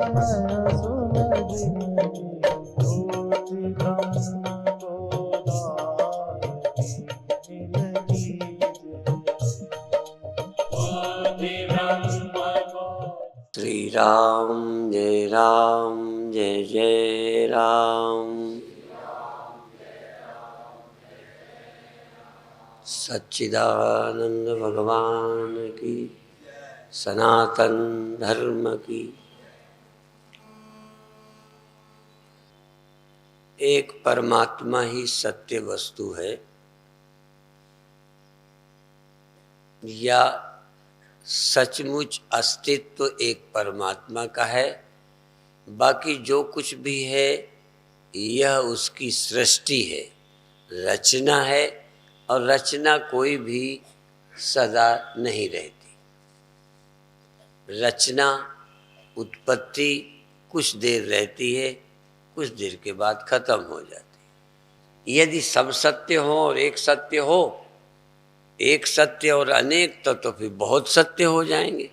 नयन सुलभ ज्योति ब्रह्म गोदावरी नीलगी श्री राम जय जय राम। सच्चिदानंद भगवान की, सनातन धर्म की। एक परमात्मा ही सत्य वस्तु है, या सचमुच अस्तित्व एक परमात्मा का है। बाकी जो कुछ भी है यह उसकी सृष्टि है, रचना है, और रचना कोई भी सदा नहीं रहती। रचना उत्पत्ति कुछ देर रहती है, कुछ देर के बाद खत्म हो जाती है। यदि सब सत्य हो और एक सत्य हो, एक सत्य और अनेक तो फिर बहुत सत्य हो जाएंगे।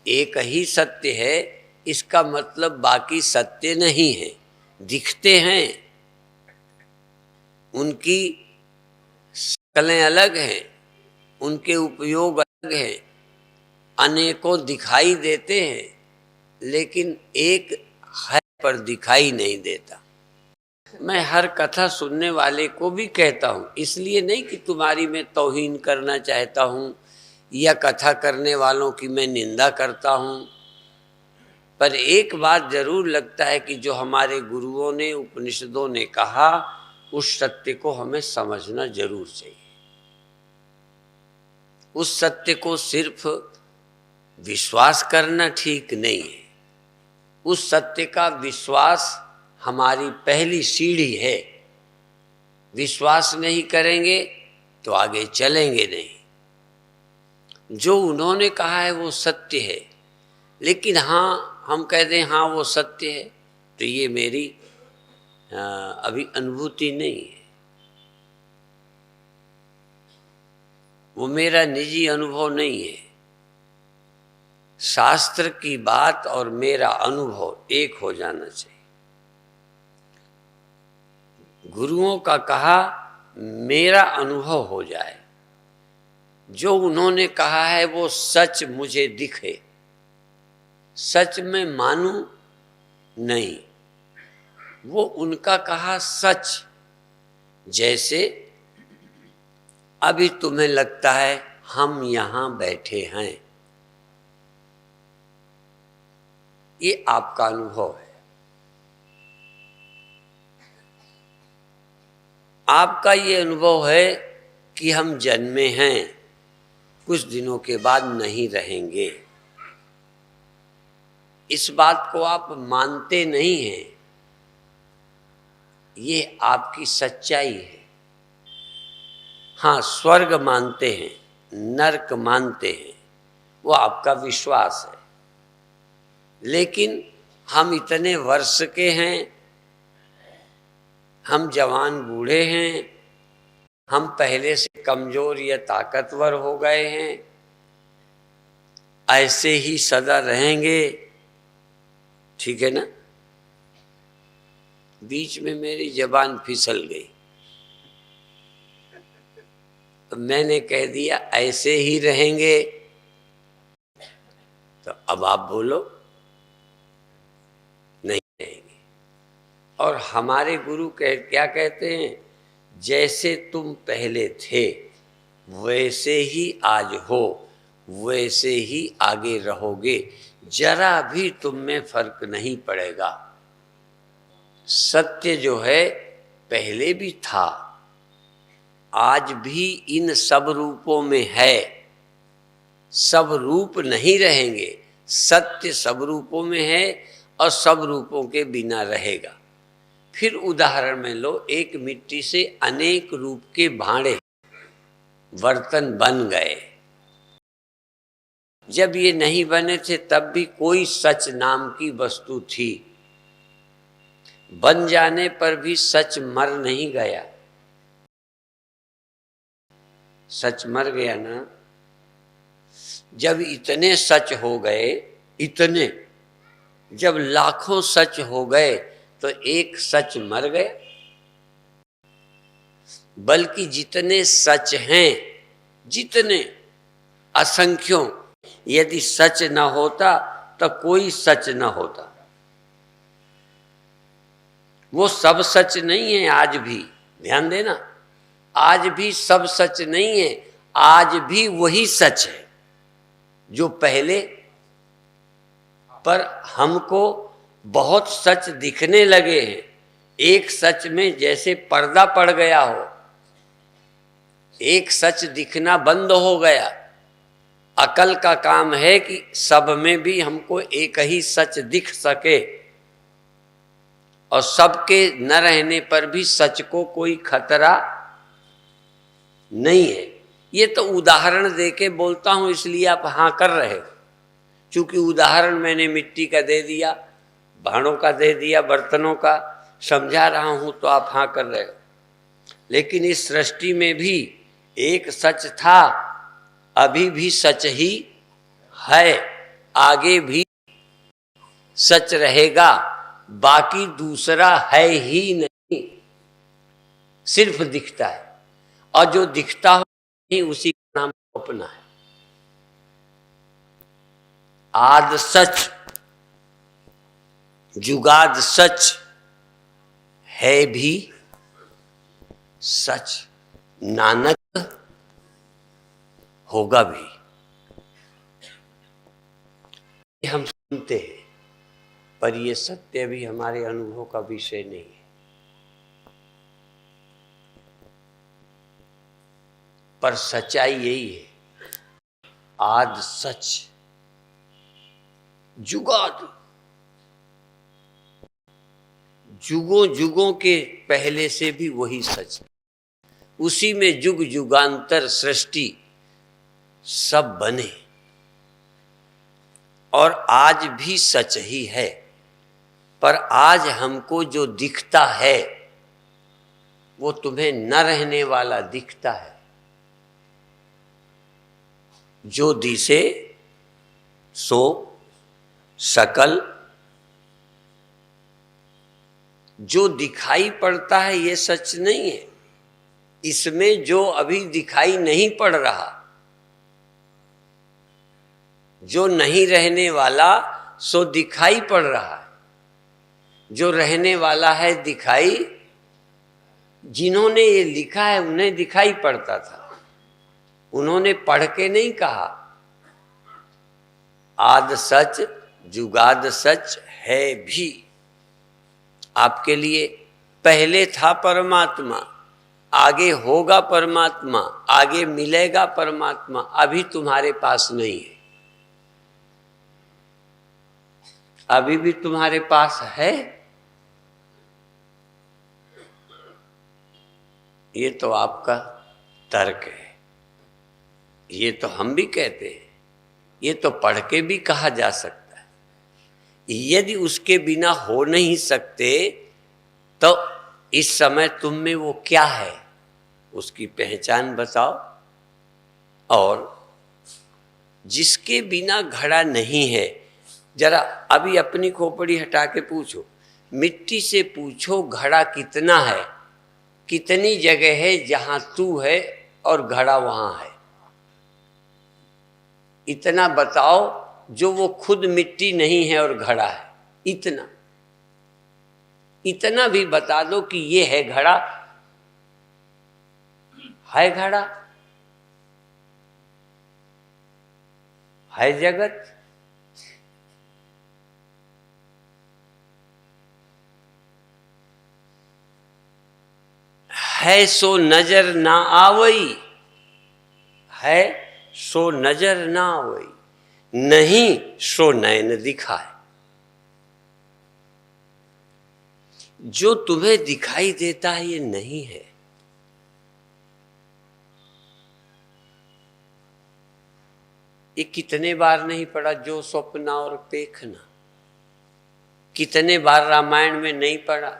एक ही सत्य है इसका मतलब बाकी सत्य नहीं है। दिखते हैं, उनकी शक्लें अलग हैं, उनके उपयोग अलग हैं, अनेकों दिखाई देते हैं, लेकिन एक है पर दिखाई नहीं देता। मैं हर कथा सुनने वाले को भी कहता हूँ, इसलिए नहीं कि तुम्हारी मैं तौहीन करना चाहता हूँ या कथा करने वालों की मैं निंदा करता हूँ, पर एक बात जरूर लगता है कि जो हमारे गुरुओं ने, उपनिषदों ने कहा, उस सत्य को हमें समझना जरूर चाहिए। उस सत्य को सिर्फ विश्वास करना ठीक नहीं है। उस सत्य का विश्वास हमारी पहली सीढ़ी है। विश्वास नहीं करेंगे तो आगे चलेंगे नहीं। जो उन्होंने कहा है वो सत्य है, लेकिन हाँ हम कहते हैं हाँ वो सत्य है, तो ये मेरी अभी अनुभूति नहीं है, वो मेरा निजी अनुभव नहीं है। शास्त्र की बात और मेरा अनुभव एक हो जाना चाहिए। गुरुओं का कहा मेरा अनुभव हो जाए, जो उन्होंने कहा है वो सच मुझे दिखे। सच में मानूं नहीं, वो उनका कहा सच। जैसे अभी तुम्हें लगता है हम यहां बैठे हैं, ये आपका अनुभव है। आपका ये अनुभव है कि हम जन्मे हैं, कुछ दिनों के बाद नहीं रहेंगे। इस बात को आप मानते नहीं हैं, ये आपकी सच्चाई है। हाँ, स्वर्ग मानते हैं, नरक मानते हैं, वो आपका विश्वास है। लेकिन हम इतने वर्ष के हैं, हम जवान बूढ़े हैं, हम पहले से कमजोर या ताकतवर हो गए हैं, ऐसे ही सदा रहेंगे। ठीक है ना? बीच में मेरी जबान फिसल गई तो मैंने कह दिया ऐसे ही रहेंगे, तो अब आप बोलो नहीं रहेंगे। और हमारे गुरु क्या कहते हैं? जैसे तुम पहले थे वैसे ही आज हो, वैसे ही आगे रहोगे, जरा भी तुम में फर्क नहीं पड़ेगा। सत्य जो है पहले भी था, आज भी इन सब रूपों में है। सब रूप नहीं रहेंगे, सत्य सब रूपों में है और सब रूपों के बिना रहेगा। फिर उदाहरण में लो, एक मिट्टी से अनेक रूप के भांडे, बर्तन बन गए। जब ये नहीं बने थे तब भी कोई सच नाम की वस्तु थी। बन जाने पर भी सच मर नहीं गया। सच मर गया ना? जब इतने सच हो गए इतने, जब लाखों सच हो गए तो एक सच मर गया। बल्कि जितने सच हैं, जितने असंख्यों, यदि सच न होता तो कोई सच न होता। वो सब सच नहीं है आज भी, ध्यान देना, आज भी सब सच नहीं है, आज भी वही सच है जो पहले। पर हमको बहुत सच दिखने लगे हैं, एक सच में जैसे पर्दा पड़ गया हो, एक सच दिखना बंद हो गया। अकल का काम है कि सब में भी हमको एक ही सच दिख सके, और सबके न रहने पर भी सच को कोई खतरा नहीं है। ये तो उदाहरण देके बोलता हूं, इसलिए आप हाँ कर रहे हो, क्योंकि उदाहरण मैंने मिट्टी का दे दिया, भांडों का दे दिया, बर्तनों का समझा रहा हूं तो आप हाँ कर रहे हो। लेकिन इस सृष्टि में भी एक सच था, अभी भी सच ही है, आगे भी सच रहेगा, बाकी दूसरा है ही नहीं, सिर्फ दिखता है। और जो दिखता हो नहीं, उसी का नाम अपना है। आद सच जुगाद सच है भी सच, नानक होगा भी। हम सुनते हैं पर ये सत्य भी हमारे अनुभव का विषय नहीं है। पर सच्चाई यही है, आद सच जुगाद, जुगों जुगों के पहले से भी वही सच, उसी में जुग जुगांतर सृष्टि सब बने, और आज भी सच ही है। पर आज हमको जो दिखता है वो तुम्हें न रहने वाला दिखता है। जो दिसे सो सकल, जो दिखाई पड़ता है ये सच नहीं है, इसमें जो अभी दिखाई नहीं पड़ रहा, जो नहीं रहने वाला सो दिखाई पड़ रहा है, जो रहने वाला है दिखाई, जिन्होंने ये लिखा है उन्हें दिखाई पड़ता था, उन्होंने पढ़ के नहीं कहा। आद सच जुगाद सच है भी, आपके लिए पहले था परमात्मा, आगे होगा परमात्मा, आगे मिलेगा परमात्मा, अभी तुम्हारे पास नहीं है। अभी भी तुम्हारे पास है, ये तो आपका तर्क है, ये तो हम भी कहते हैं, ये तो पढ़ के भी कहा जा सकता है। यदि उसके बिना हो नहीं सकते तो इस समय तुम में वो क्या है, उसकी पहचान बताओ। और जिसके बिना घड़ा नहीं है, जरा अभी अपनी खोपड़ी हटा के पूछो, मिट्टी से पूछो घड़ा कितना है, कितनी जगह है जहां तू है और घड़ा वहां है, इतना बताओ जो वो खुद मिट्टी नहीं है और घड़ा है। इतना इतना भी बता दो कि ये है घड़ा, है घड़ा, है जगत। है सो नजर ना आवई, है सो नजर ना आवई, नहीं सो नैन दिखाए। जो तुम्हें दिखाई देता है ये नहीं है। ये कितने बार नहीं पढ़ा, जो स्वप्ना और देखना, कितने बार रामायण में नहीं पढ़ा,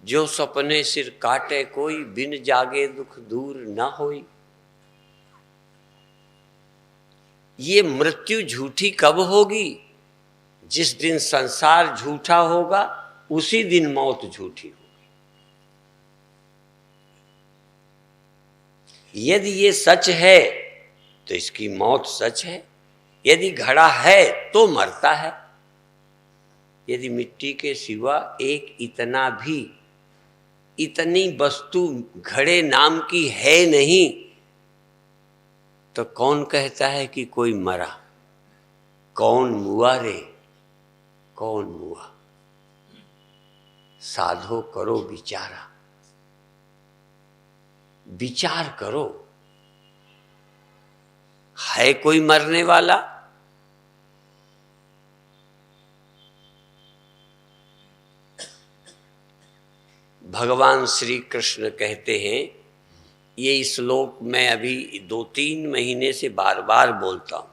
जो सपने सिर काटे कोई, बिन जागे दुख दूर ना होई। ये मृत्यु झूठी कब होगी? जिस दिन संसार झूठा होगा उसी दिन मौत झूठी होगी। यदि ये सच है तो इसकी मौत सच है। यदि घड़ा है तो मरता है। यदि मिट्टी के सिवा एक इतना भी, इतनी वस्तु घड़े नाम की है नहीं, तो कौन कहता है कि कोई मरा? कौन मुआ रे? कौन मुआ? साधो करो विचारा, विचार करो। है कोई मरने वाला? भगवान श्री कृष्ण कहते हैं, ये श्लोक मैं अभी 2-3 महीने से बार बार बोलता हूं।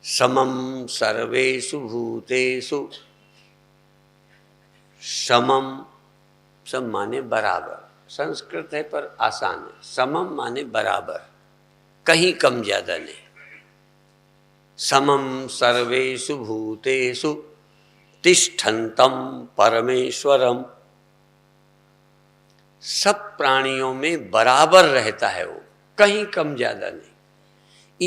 समम सर्वेषु भूतेषु, समम, सम माने बराबर, संस्कृत है पर आसान है। समम माने बराबर, कहीं कम ज्यादा नहीं। समम सर्वेषु भूतेषु तिष्ठन्तं परमेश्वरम, सब प्राणियों में बराबर रहता है वो, कहीं कम ज्यादा नहीं।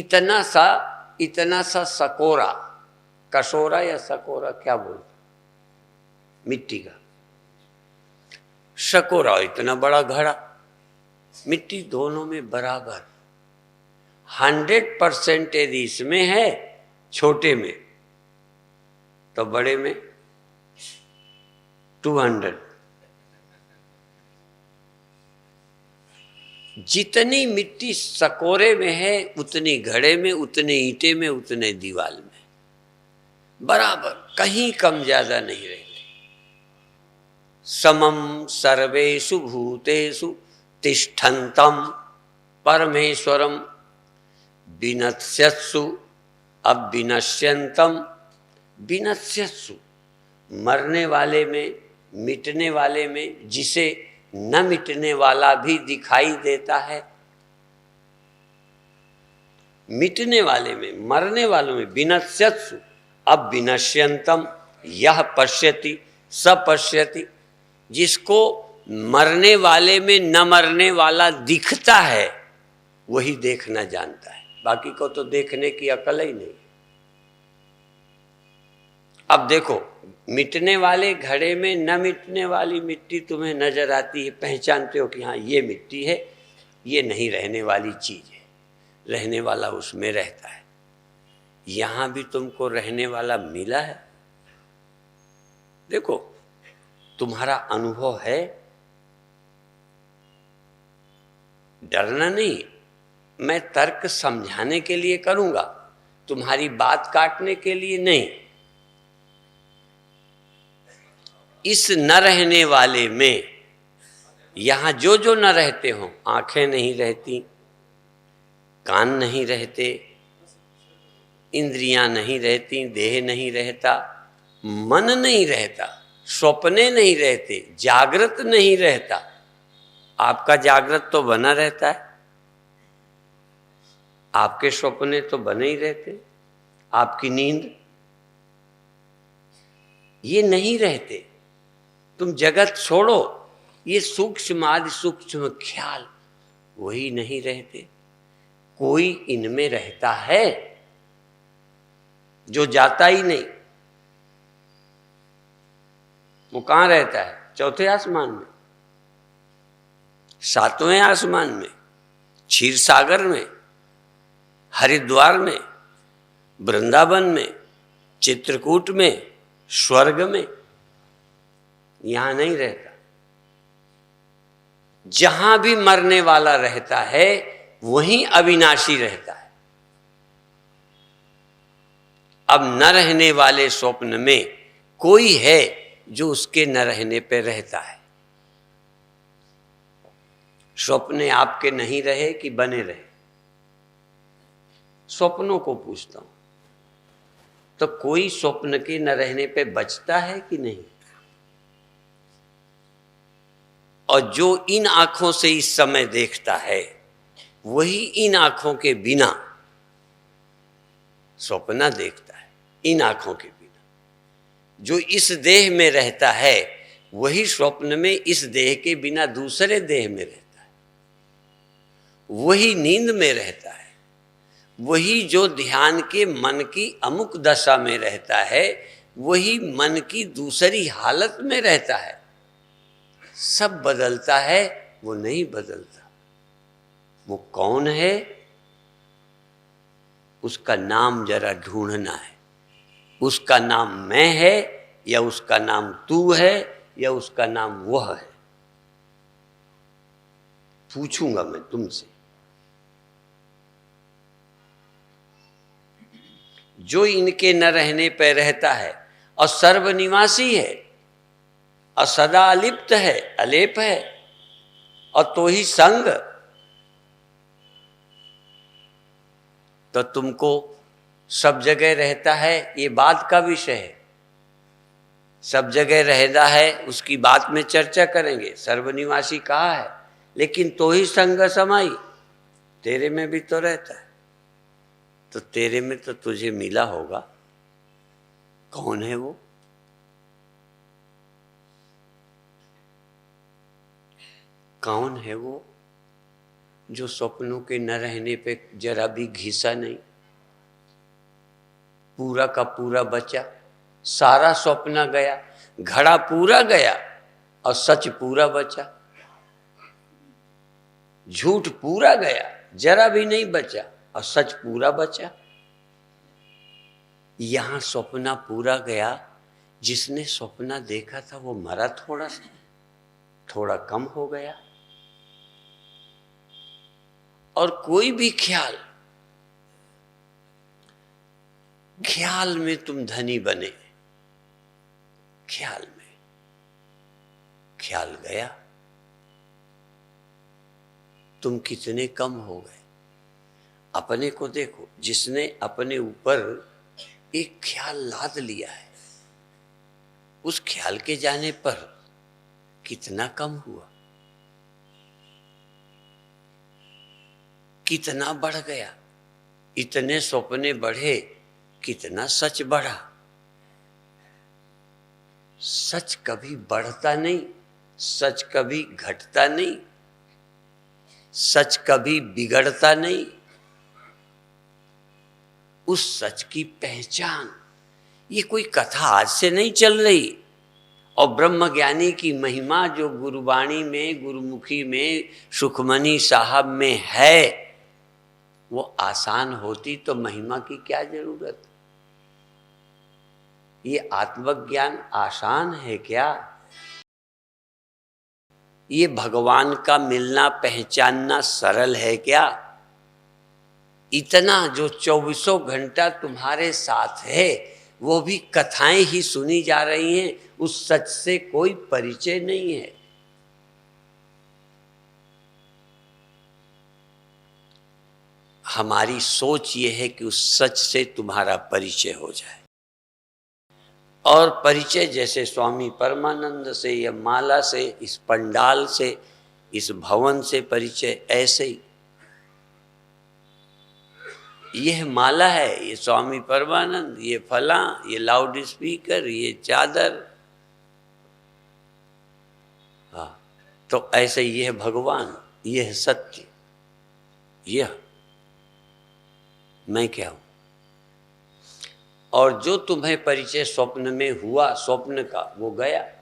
इतना सा सकोरा, कसोरा या सकोरा क्या बोलते, मिट्टी का सकोरा, इतना बड़ा घड़ा, मिट्टी दोनों में बराबर। 100% यदि इसमें है छोटे में, तो बड़े में 200। जितनी मिट्टी सकोरे में है उतनी घड़े में, उतने ईंटे में, उतने दीवाल में, बराबर, कहीं कम ज्यादा नहीं रहते। समम सर्वेषु भूतेषु तिष्ठन्तं परमेश्वरम विनश्यत्सु अविनश्यन्तं। विनश्यत्सु, मरने वाले में, मिटने वाले में, जिसे न मिटने वाला भी दिखाई देता है, मिटने वाले में, मरने वालों में, विनश्यत्सु अविनश्यन्तं यह पश्यति स पश्यति। जिसको मरने वाले में न मरने वाला दिखता है वही देखना जानता है, बाकी को तो देखने की अकल ही नहीं। अब देखो, मिटने वाले घड़े में न मिटने वाली मिट्टी तुम्हें नजर आती है, पहचानते हो कि हाँ ये मिट्टी है, ये नहीं रहने वाली चीज है, रहने वाला उसमें रहता है। यहां भी तुमको रहने वाला मिला है। देखो, तुम्हारा अनुभव है, डरना नहीं। मैं तर्क समझाने के लिए करूंगा, तुम्हारी बात काटने के लिए नहीं। इस न रहने वाले में यहां जो जो न रहते हो, आंखें नहीं रहती, कान नहीं रहते, इंद्रियां नहीं रहती, देह नहीं रहता, मन नहीं रहता, स्वप्ने नहीं रहते, जागृत नहीं रहता। आपका जागृत तो बना रहता है, आपके स्वप्ने तो बने ही रहते, आपकी नींद, ये नहीं रहते। तुम जगत छोड़ो, ये सूक्ष्म आदि सूक्ष्म ख्याल वही नहीं रहते। कोई इनमें रहता है जो जाता ही नहीं। वो कहाँ रहता है? चौथे आसमान में, 7वें आसमान में, क्षीर सागर में, हरिद्वार में, वृंदावन में, चित्रकूट में, स्वर्ग में। यहां नहीं रहता। जहां भी मरने वाला रहता है वहीं अविनाशी रहता है। अब न रहने वाले स्वप्न में कोई है जो उसके न रहने पे रहता है। स्वप्ने आपके नहीं रहे कि बने रहे? स्वप्नों को पूछता हूं, तो कोई स्वप्न के न रहने पे बचता है कि नहीं? और जो इन आंखों से इस समय देखता है वही इन आंखों के बिना स्वप्न देखता है। इन आंखों के बिना जो इस देह में रहता है वही स्वप्न में इस देह के बिना दूसरे देह में रहता है। वही नींद में रहता है। वही जो ध्यान के मन की अमुक दशा में रहता है वही मन की दूसरी हालत में रहता है। सब बदलता है, वो नहीं बदलता। वो कौन है, उसका नाम जरा ढूंढना है। उसका नाम मैं है या उसका नाम तू है या उसका नाम वह है। पूछूंगा मैं तुमसे। जो इनके न रहने पर रहता है और सर्वनिवासी है और सदा अलिप्त है, अलेप है और तो ही संग, तो तुमको सब जगह रहता है ये बात का विषय है। सब जगह रहता है उसकी बात में चर्चा करेंगे। सर्वनिवासी कहा है, लेकिन तो ही संग समाई, तेरे में भी तो रहता है। तो तेरे में तो तुझे मिला होगा। कौन है वो? कौन है वो जो स्वप्नों के न रहने पे जरा भी घिसा नहीं, पूरा का पूरा बचा। सारा स्वप्न गया, घड़ा पूरा गया और सच पूरा बचा। झूठ पूरा गया, जरा भी नहीं बचा और सच पूरा बचा। यहां स्वप्न पूरा गया। जिसने स्वप्न देखा था वो मरा थोड़ा सा, थोड़ा कम हो गया। और कोई भी ख्याल, ख्याल में तुम धनी बने, ख्याल में, ख्याल गया, तुम कितने कम हो गए। अपने को देखो, जिसने अपने ऊपर एक ख्याल लाद लिया है, उस ख्याल के जाने पर कितना कम हुआ, कितना बढ़ गया। इतने सपने बढ़े, कितना सच बढ़ा। सच कभी बढ़ता नहीं, सच कभी घटता नहीं, सच कभी बिगड़ता नहीं। उस सच की पहचान, ये कोई कथा आज से नहीं चल रही। और ब्रह्मज्ञानी की महिमा जो गुरुवाणी में, गुरुमुखी में, सुखमनी साहब में है, वो आसान होती तो महिमा की क्या जरूरत। ये आत्मज्ञान आसान है क्या? ये भगवान का मिलना पहचानना सरल है क्या? इतना जो 24 घंटा तुम्हारे साथ है वो भी कथाएं ही सुनी जा रही हैं, उस सच से कोई परिचय नहीं है। हमारी सोच ये है कि उस सच से तुम्हारा परिचय हो जाए। और परिचय जैसे स्वामी परमानंद से या माला से, इस पंडाल से, इस भवन से परिचय, ऐसे ही यह माला है, ये स्वामी परमानंद, ये फला, ये लाउड स्पीकर, ये चादर। हाँ, तो ऐसे यह भगवान, यह सत्य, यह मैं क्या हूं। और जो तुम्हें परिचय स्वप्न में हुआ, स्वप्न का, वो गया।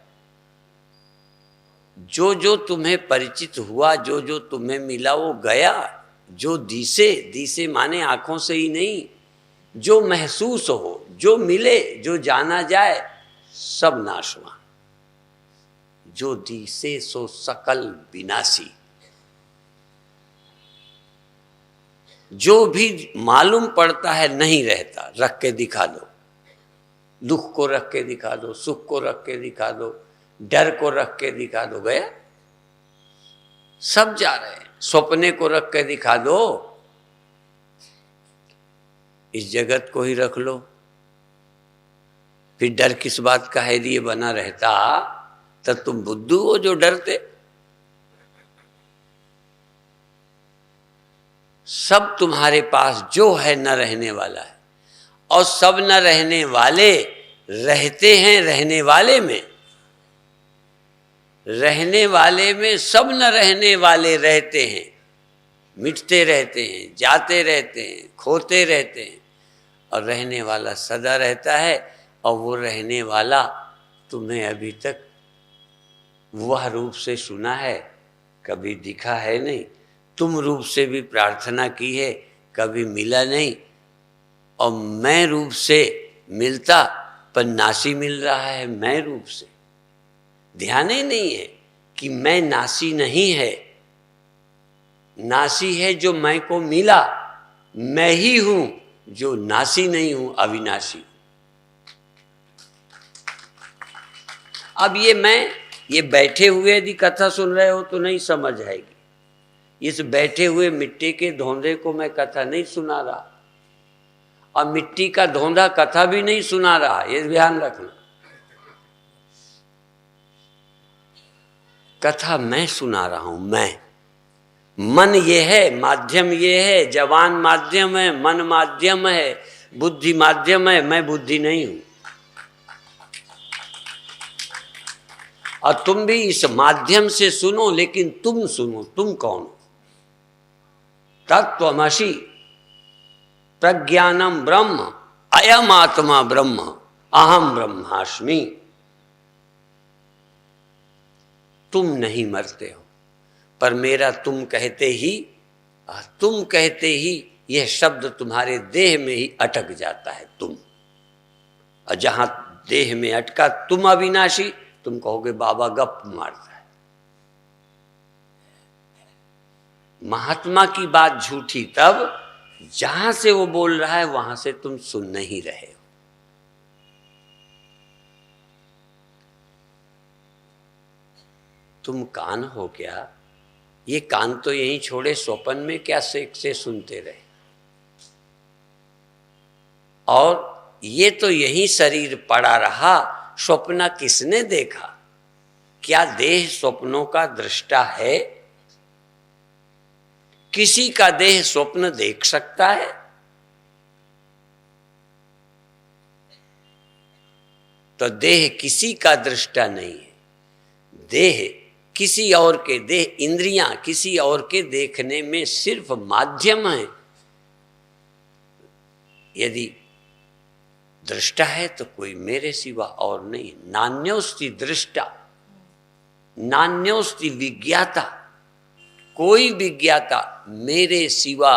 जो जो तुम्हें परिचित हुआ, जो जो तुम्हें मिला, वो गया। जो दिसे, दिसे माने आंखों से ही नहीं, जो महसूस हो, जो मिले, जो जाना जाए, सब नाशवान। जो दिसे सो सकल विनाशी। जो भी मालूम पड़ता है नहीं रहता, रख के दिखा दो। दुख को रख के दिखा दो, सुख को रख के दिखा दो, डर को रख के दिखा दो, गया। सब जा रहे हैं। सपने को रख के दिखा दो, इस जगत को ही रख लो, फिर डर किस बात का है। ये बना रहता तब तुम बुद्धू हो जो डरते। सब तुम्हारे पास जो है न रहने वाला है, और सब न रहने वाले रहते हैं रहने वाले में। रहने वाले में सब न रहने वाले रहते हैं, मिटते रहते हैं, जाते रहते हैं, खोते रहते हैं, और रहने वाला सदा रहता है। और वो रहने वाला तुम्हें अभी तक वह रूप से सुना है, कभी दिखा है नहीं। तुम रूप से भी प्रार्थना की है, कभी मिला नहीं। और मैं रूप से मिलता, पर नासी मिल रहा है मैं रूप से। ध्यान ही नहीं है कि मैं नासी नहीं है, नासी है जो मैं को मिला। मैं ही हूं जो नासी नहीं हूं, अविनाशी। अब ये बैठे हुए यदि कथा सुन रहे हो तो नहीं समझ आएगी। इस बैठे हुए मिट्टी के धोंधे को मैं कथा नहीं सुना रहा, और मिट्टी का धोंधा कथा भी नहीं सुना रहा, ये ध्यान रखना। कथा मैं सुना रहा हूं, मैं। मन ये है, माध्यम ये है, जवान माध्यम है, मन माध्यम है, बुद्धि माध्यम है, मैं बुद्धि नहीं हूं। और तुम भी इस माध्यम से सुनो, लेकिन तुम सुनो, तुम कौन हो? तत्त्वमसि प्रज्ञानम ब्रह्म, अयम आत्मा ब्रह्म, अहम ब्रह्मास्मि। तुम नहीं मरते हो, पर मेरा तुम कहते ही यह शब्द तुम्हारे देह में ही अटक जाता है, तुम। और जहां देह में अटका तुम अविनाशी, तुम कहोगे बाबा गप मारता है। महात्मा की बात झूठी तब जहां से वो बोल रहा है वहां से तुम सुन नहीं रहे हो। तुम कान हो क्या? ये कान तो यहीं छोड़े स्वप्न में क्या से सुनते रहे। और ये तो यही शरीर पड़ा रहा, स्वप्न किसने देखा? क्या देह स्वप्नों का दृष्टा है? किसी का देह स्वप्न देख सकता है? तो देह किसी का दृष्टा नहीं है। देह किसी और के, देह इंद्रियां किसी और के देखने में सिर्फ माध्यम है। यदि दृष्टा है तो कोई मेरे सिवा और नहीं। नान्योस्ति दृष्टा, नान्योस्ति विज्ञाता। कोई विज्ञाता मेरे सिवा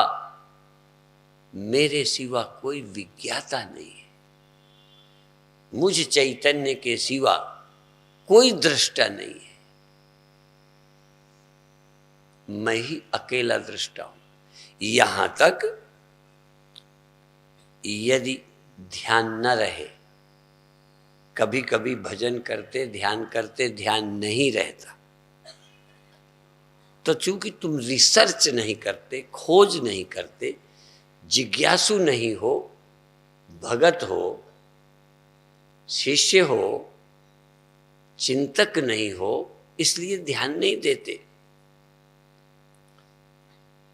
कोई विज्ञाता नहीं है। मुझ चैतन्य के सिवा कोई दृष्टा नहीं है। मैं ही अकेला दृष्टा हूं। यहां तक यदि ध्यान न रहे, कभी कभी भजन करते ध्यान करते ध्यान नहीं रहता, तो चूंकि तुम रिसर्च नहीं करते, खोज नहीं करते, जिज्ञासु नहीं हो, भगत हो, शिष्य हो, चिंतक नहीं हो, इसलिए ध्यान नहीं देते।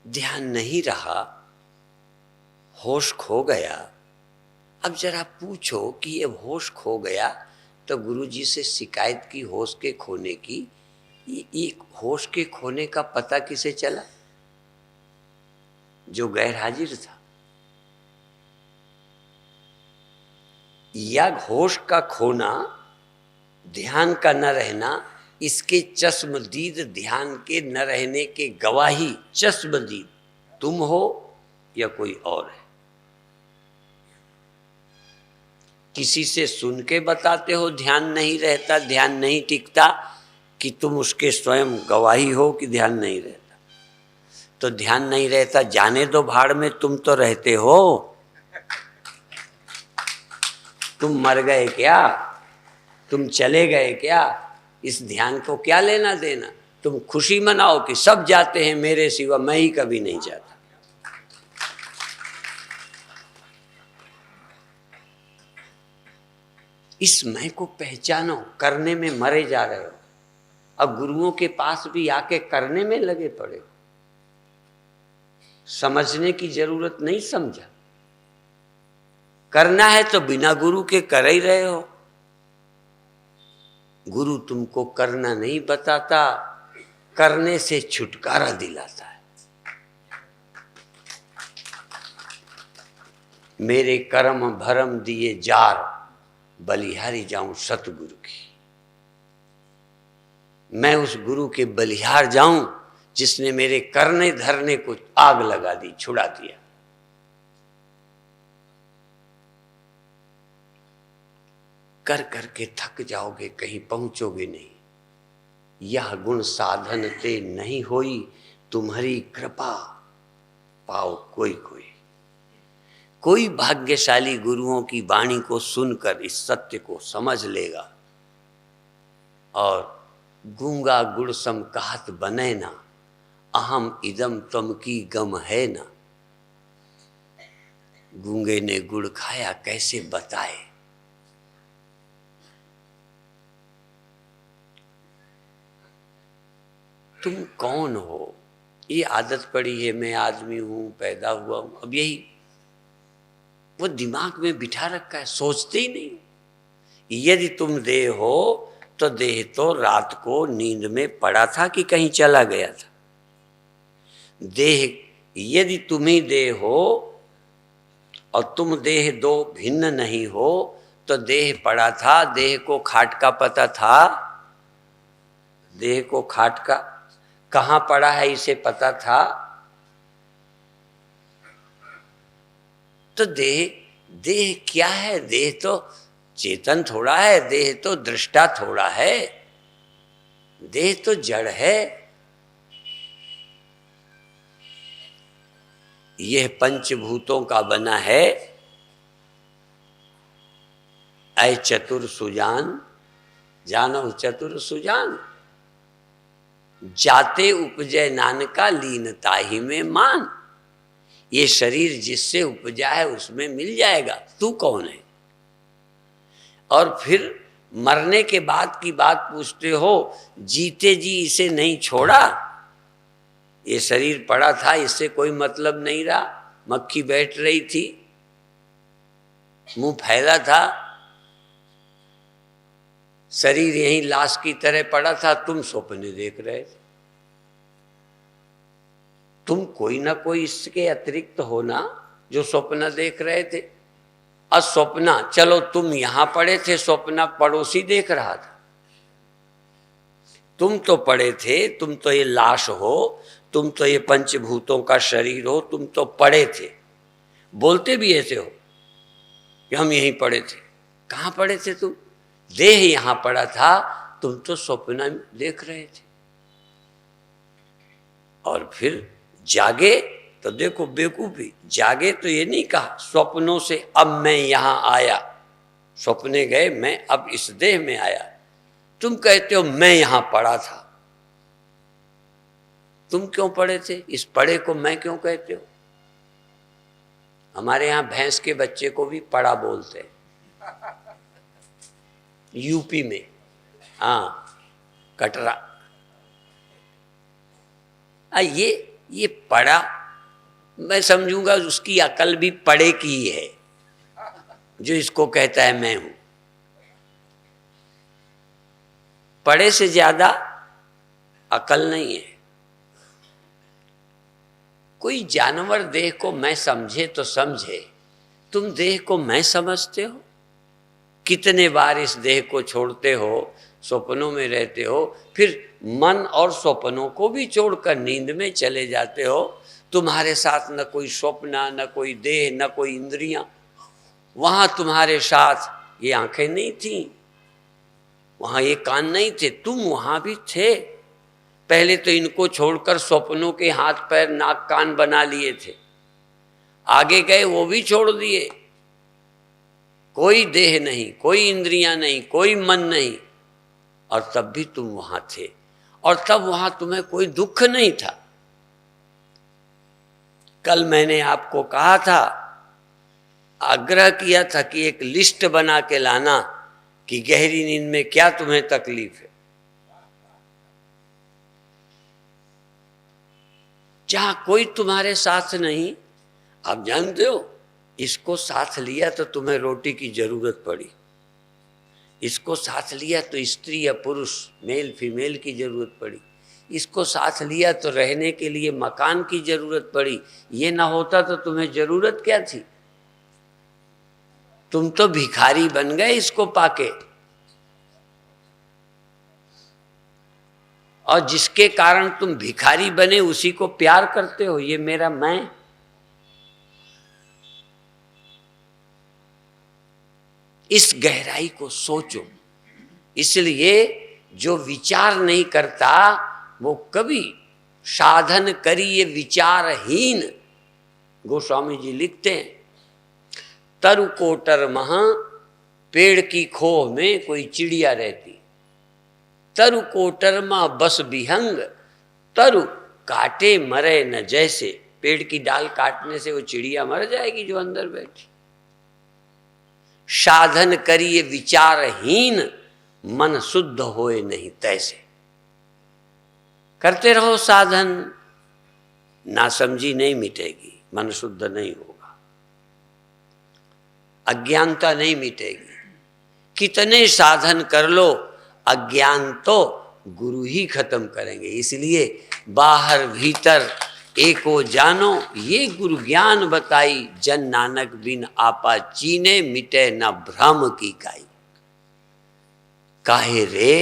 ध्यान नहीं रहा, होश खो गया। अब जरा पूछो कि ये होश खो गया तो गुरुजी से शिकायत की होश के खोने की। ये होश के खोने का पता किसे चला? जो गैर हाजिर था। या होश का खोना, ध्यान का न रहना, इसके चश्मदीद ध्यान के न रहने के गवाही चश्मदीद तुम हो या कोई और है। किसी से सुन के बताते हो ध्यान नहीं रहता, ध्यान नहीं टिकता, कि तुम उसके स्वयं गवाही हो कि ध्यान नहीं रहता। तो ध्यान नहीं रहता, जाने दो भाड़ में, तुम तो रहते हो। तुम मर गए क्या? तुम चले गए क्या? इस ध्यान को क्या लेना देना? तुम खुशी मनाओ कि सब जाते हैं मेरे सिवा, मैं ही कभी नहीं जाता। इस मैं को पहचानो। करने में मरे जा रहे हो, अब गुरुओं के पास भी आके करने में लगे पड़े हो। समझने की जरूरत नहीं समझा। करना है तो बिना गुरु के कर ही रहे हो। गुरु तुमको करना नहीं बताता, करने से छुटकारा दिलाता है। मेरे कर्म भरम दिए जार, बलिहारी जाऊं सतगुरु की। मैं उस गुरु के बलिहार जाऊं जिसने मेरे करने धरने को आग लगा दी, छुड़ा दिया। कर करके थक जाओगे, कहीं पहुंचोगे नहीं। यह गुण साधन ते नहीं होई, तुम्हारी कृपा पाओ कोई कोई। कोई भाग्यशाली गुरुओं की वाणी को सुनकर इस सत्य को समझ लेगा और गूंगा गुड़ सम कहत बने ना, अहम इदम तम की गम है ना। गूंगे ने गुड़ खाया कैसे बताए। तुम कौन हो? ये आदत पड़ी है, मैं आदमी हूं, पैदा हुआ हूं। अब यही वो दिमाग में बिठा रखा है, सोचते ही नहीं। यदि तुम देह हो तो देह तो रात को नींद में पड़ा था कि कहीं चला गया था। देह यदि तुम ही देह हो और तुम देह दो भिन्न नहीं हो तो देह पड़ा था। देह को खाट का पता था? देह को खाट का कहाँ पड़ा है इसे पता था? तो देह क्या है? देह तो चेतन थोड़ा है, देह तो दृष्टा थोड़ा है, देह तो जड़ है। यह पंचभूतों का बना है। ऐ चतुर सुजान, जानो चतुर सुजान, जाते उपजय नानका लीनता ही में मान। ये शरीर जिससे उपजा है उसमें मिल जाएगा। तू कौन है? और फिर मरने के बाद की बात पूछते हो। जीते जी इसे नहीं छोड़ा। ये शरीर पड़ा था, इससे कोई मतलब नहीं रहा। मक्खी बैठ रही थी, मुंह फैला था, शरीर यहीं लाश की तरह पड़ा था। तुम सपने देख रहे थे। तुम कोई ना कोई इसके अतिरिक्त हो ना जो स्वप्न देख रहे थे। और स्वप्न, चलो तुम यहां पड़े थे, स्वप्न पड़ोसी देख रहा था। तुम तो पड़े थे, तुम तो ये लाश हो, तुम तो ये पंचभूतों का शरीर हो, तुम तो पड़े थे। बोलते भी ऐसे हो कि हम यहीं पड़े थे। कहाँ पड़े थे तुम? देह यहां पड़ा था, तुम तो स्वप्न देख रहे थे। और फिर जागे तो देखो बेवकूफी, जागे तो ये नहीं कहा स्वप्नों से अब मैं यहां आया। स्वप्ने गए, मैं अब इस देह में आया। तुम कहते हो मैं यहां पड़ा था। तुम क्यों पड़े थे? इस पड़े को मैं क्यों कहते हो? हमारे यहां भैंस के बच्चे को भी पड़ा बोलते हैं, यूपी में। हाँ, कटरा। ये पड़ा, मैं समझूंगा उसकी अकल भी पड़े की ही है जो इसको कहता है मैं हूं। पड़े से ज्यादा अकल नहीं है। कोई जानवर देह को मैं समझे तो समझे, तुम देह को मैं समझते हो? कितने बार इस देह को छोड़ते हो, स्वप्नों में रहते हो, फिर मन और स्वप्नों को भी छोड़कर नींद में चले जाते हो। तुम्हारे साथ न कोई स्वप्न, न कोई देह, न कोई इंद्रियां। वहां तुम्हारे साथ ये आंखें नहीं थी, वहां ये कान नहीं थे, तुम वहां भी थे। पहले तो इनको छोड़कर स्वप्नों के हाथ पैर नाक कान बना लिए थे, आगे गए वो भी छोड़ दिए। कोई देह नहीं, कोई इंद्रियां नहीं, कोई मन नहीं, और तब भी तुम वहां थे। और तब वहां तुम्हें कोई दुख नहीं था। कल मैंने आपको कहा था, आग्रह किया था कि एक लिस्ट बना के लाना कि गहरी नींद में क्या तुम्हें तकलीफ है। जहां कोई तुम्हारे साथ नहीं। आप जानते हो, इसको साथ लिया तो तुम्हें रोटी की जरूरत पड़ी, इसको साथ लिया तो स्त्री या पुरुष मेल फीमेल की जरूरत पड़ी, इसको साथ लिया तो रहने के लिए मकान की जरूरत पड़ी। ये ना होता तो तुम्हें जरूरत क्या थी? तुम तो भिखारी बन गए इसको पाके। और जिसके कारण तुम भिखारी बने उसी को प्यार करते हो, ये मेरा मैं। इस गहराई को सोचो। इसलिए जो विचार नहीं करता वो कभी साधन करिए विचारहीन। गोस्वामी जी लिखते हैं, तरु कोटर महा, पेड़ की खोह में कोई चिड़िया रहती, तरु कोटर मा बस विहंग, तरु काटे मरे न जैसे। पेड़ की डाल काटने से वो चिड़िया मर जाएगी जो अंदर बैठी। साधन करिए विचारहीन, मन शुद्ध होए नहीं तैसे। करते रहो साधन, नासमझी नहीं मिटेगी, मन शुद्ध नहीं होगा, अज्ञानता नहीं मिटेगी। कितने साधन कर लो, अज्ञान तो गुरु ही खत्म करेंगे। इसलिए बाहर भीतर एको जानो, ये गुरु ज्ञान बताई, जन नानक बिन आपा चीने, मिटे न भ्रम की काई। काहे रे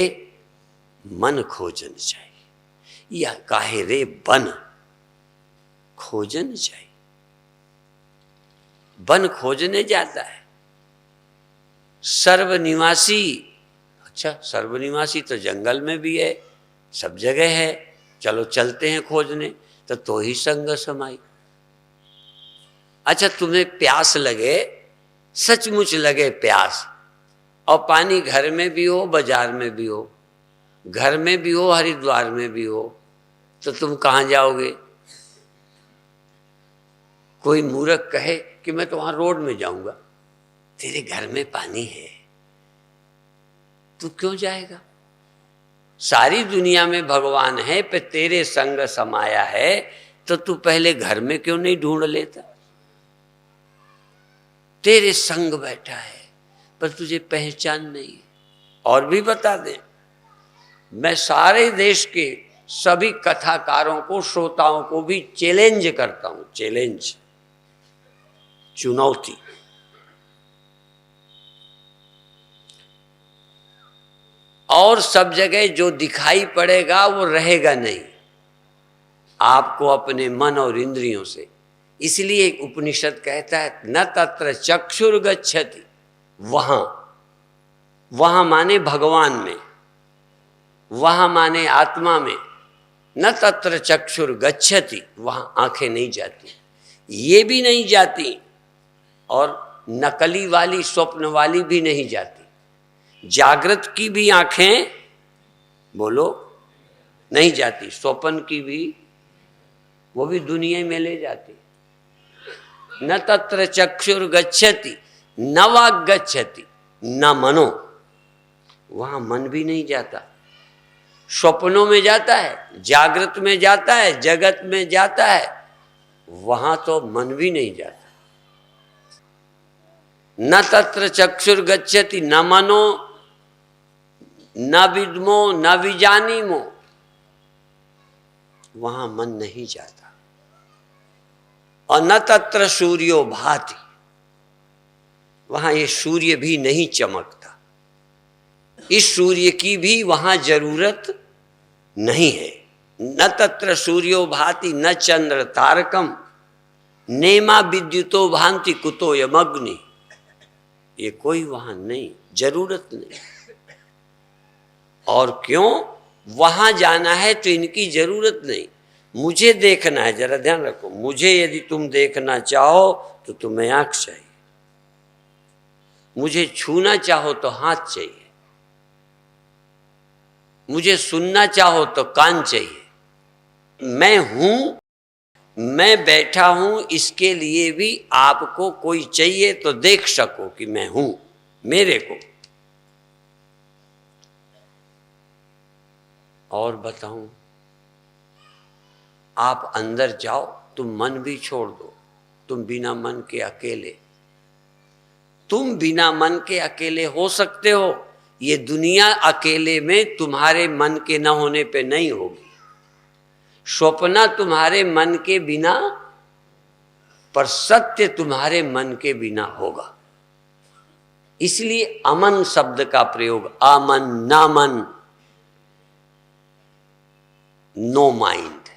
मन खोजन चाहिए, या काहे रे बन खोजन चाहिए। बन खोजने जाता है, सर्वनिवासी। अच्छा, सर्वनिवासी तो जंगल में भी है, सब जगह है, चलो चलते हैं खोजने। तो ही संग समाई। अच्छा, तुम्हें प्यास लगे, सचमुच लगे प्यास, और पानी घर में भी हो बाजार में भी हो, घर में भी हो हरिद्वार में भी हो, तो तुम कहाँ जाओगे? कोई मूर्ख कहे कि मैं तो वहां रोड में जाऊंगा, तेरे घर में पानी है, तू क्यों जाएगा? सारी दुनिया में भगवान है, पे तेरे संग समाया है, तो तू पहले घर में क्यों नहीं ढूंढ लेता? तेरे संग बैठा है पर तुझे पहचान नहीं है। और भी बता दें, मैं सारे देश के सभी कथाकारों को, श्रोताओं को भी चैलेंज करता हूं, चैलेंज, चुनौती। और सब जगह जो दिखाई पड़ेगा वो रहेगा नहीं, आपको अपने मन और इंद्रियों से। इसलिए एक उपनिषद कहता है, न तत्र चक्षुर गच्छति, वहां, वहां माने भगवान में, वहां माने आत्मा में। न तत्र चक्षुर गच्छति, वहां आंखें नहीं जाती, ये भी नहीं जाती, और नकली वाली स्वप्न वाली भी नहीं जाती। जागृत की भी आंखें, बोलो, नहीं जाती, स्वप्न की भी, वो भी दुनिया में ले जाती। न तत्र चक्षुर गच्छति, न वाग गच्छति, न मनो, वहां मन भी नहीं जाता। स्वप्नों में जाता है, जागृत में जाता है, जगत में जाता है, वहां तो मन भी नहीं जाता। न तत्र चक्षुर गच्छति, न मनो, न विद्मो, न विजानीमो, वहां मन नहीं जाता। और न तत्र सूर्यो भाति, वहां ये सूर्य भी नहीं चमकता, इस सूर्य की भी वहां जरूरत नहीं है। न तत्र सूर्यो भाति न चंद्र तारकम, नेमा विद्युतो भांति कुतो यमग्नि, ये कोई वहां नहीं, जरूरत नहीं। और क्यों? वहां जाना है तो इनकी जरूरत नहीं। मुझे देखना है, जरा ध्यान रखो, मुझे यदि तुम देखना चाहो तो तुम्हें आंख चाहिए, मुझे छूना चाहो तो हाथ चाहिए, मुझे सुनना चाहो तो कान चाहिए। मैं हूं, मैं बैठा हूं, इसके लिए भी आपको कोई चाहिए तो देख सको कि मैं हूं, मेरे को। और बताऊं, आप अंदर जाओ, तुम मन भी छोड़ दो, तुम बिना मन के अकेले, तुम बिना मन के अकेले हो सकते हो। ये दुनिया अकेले में तुम्हारे मन के न होने पे नहीं होगी। स्वप्न तुम्हारे मन के बिना, पर सत्य तुम्हारे मन के बिना होगा। इसलिए अमन शब्द का प्रयोग, अमन, ना मन, नो माइंड।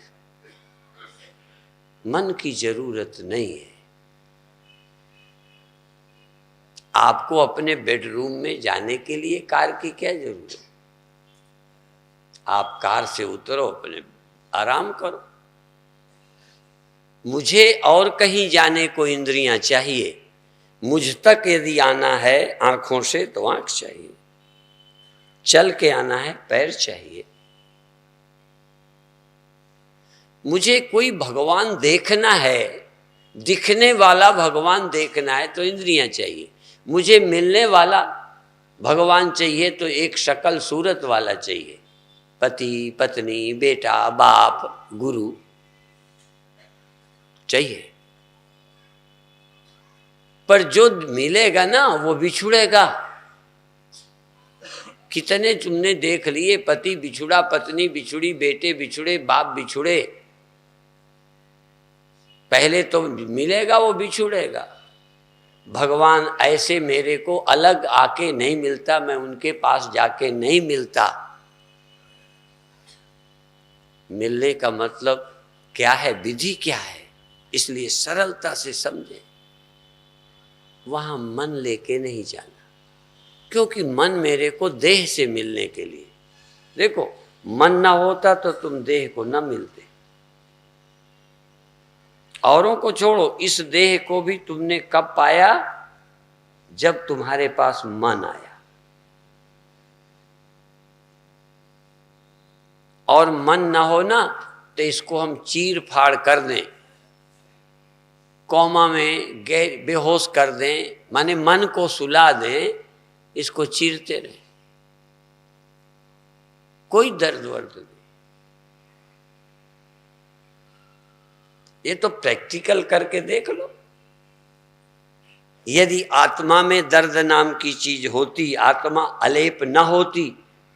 मन की जरूरत नहीं है। आपको अपने बेडरूम में जाने के लिए कार की क्या जरूरत? आप कार से उतरो, अपने आराम करो। मुझे और कहीं जाने को इंद्रियां चाहिए, मुझ तक यदि आना है आंखों से तो आंख चाहिए, चल के आना है पैर चाहिए। मुझे कोई भगवान देखना है, दिखने वाला भगवान देखना है तो इंद्रियां चाहिए। मुझे मिलने वाला भगवान चाहिए तो एक शक्ल सूरत वाला चाहिए, पति पत्नी बेटा बाप गुरु चाहिए। पर जो मिलेगा ना वो बिछुड़ेगा। कितने तुमने देख लिए, पति बिछुड़ा, पत्नी बिछुड़ी, बेटे बिछुड़े, बाप बिछुड़े। पहले तो मिलेगा, वो बिछुड़ेगा। भगवान ऐसे मेरे को अलग आके नहीं मिलता, मैं उनके पास जाके नहीं मिलता। मिलने का मतलब क्या है, विधि क्या है, इसलिए सरलता से समझे। वहां मन लेके नहीं जाना, क्योंकि मन मेरे को देह से मिलने के लिए। देखो, मन ना होता तो तुम देह को न मिलते। औरों को छोड़ो, इस देह को भी तुमने कब पाया? जब तुम्हारे पास मन आया। और मन ना हो ना तो इसको हम चीर फाड़ कर दें, कोमा में बेहोश कर दें, माने मन को सुला दें, इसको चीरते रहे, कोई दर्द वर्द नहीं। ये तो प्रैक्टिकल करके देख लो। यदि आत्मा में दर्द नाम की चीज होती, आत्मा अलेप न होती,